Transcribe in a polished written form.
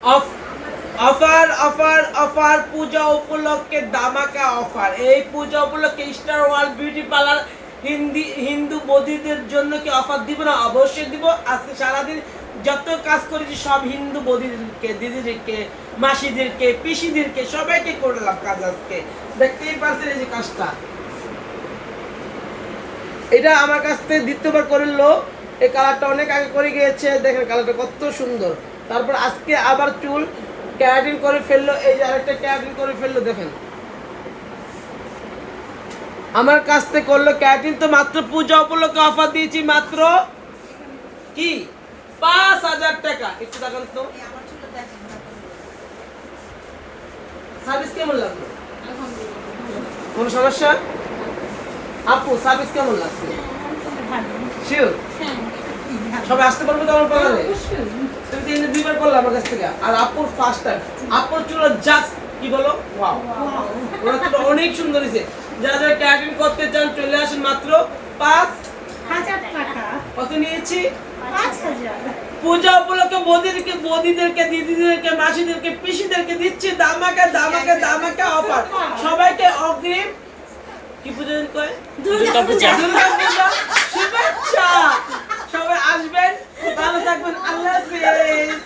Offer offer offer পূজা উপলক্ষে ধামাকা offer. এই পূজা উপলক্ষে স্টার ওয়ার্ল্ড বিউটি পার্লার হিন্দু বৌদিদের জন্য কি অফার দিব না? অবশ্যই দিব। আজকে সারাদিন যত কাজ করেছি সব হিন্দু বৌদিদেরকে, দিদিদেরকে, মাসিদেরকে, পিসিদেরকে সবাইকে করলাম কাজ। আজকে দেখতেই পাচ্ছেন এই যে কাজটা, এটা আমার কাছ থেকে দ্বিতীয়বার করলো। এই কালারটা অনেক আগে করে গিয়েছে, দেখেন কালারটা কত সুন্দর। তারপর আজকে আবার চুল ক্যারাটিন করে ফেললো, এই যে আরেকটা ক্যারাটিন করে ফেললো। দেখেন আমার কাছ থেকে করলো ক্যারাটিন। তো মাত্র পূজা উপলক্ষে অফার দিয়েছি মাত্র কি ৫,০০০ টাকা। একটু দেখান তো সার্ভিস কেমন লাগলো? কোন সমস্যা? আপু সার্ভিস কেমন লাগছে? শিওর সবাই আসতে পারবে তো আমার পার্লারে? তুমি তো এনে দুইবার করলে আমার কাছ থেকে, আর আপুর ফার্স্ট টাইম। আপুর চুল জাস্ট কি বলো, ওয়াও, ওরা চুল অনেক সুন্দর হয়েছে। যারা যারা ক্যারাটিন করতে চান চলে আসেন, মাত্র ৫,০০০ টাকা। কত নিয়েছি? ৫,০০০। পূজা উপলক্ষে বৌদিদেরকে, দিদিদেরকে, মাসিদেরকে, পিসিদেরকে দিচ্ছি ধামাকা ধামাকা ধামাকা অফার। সবাইকে অগ্রিম কি পূজা কয়? দুর্গা পূজা। দুর্গা পূজা শুভেচ্ছা। সবাই আসবেন, ভালো থাকবেন, আল্লাহ হাফেজ।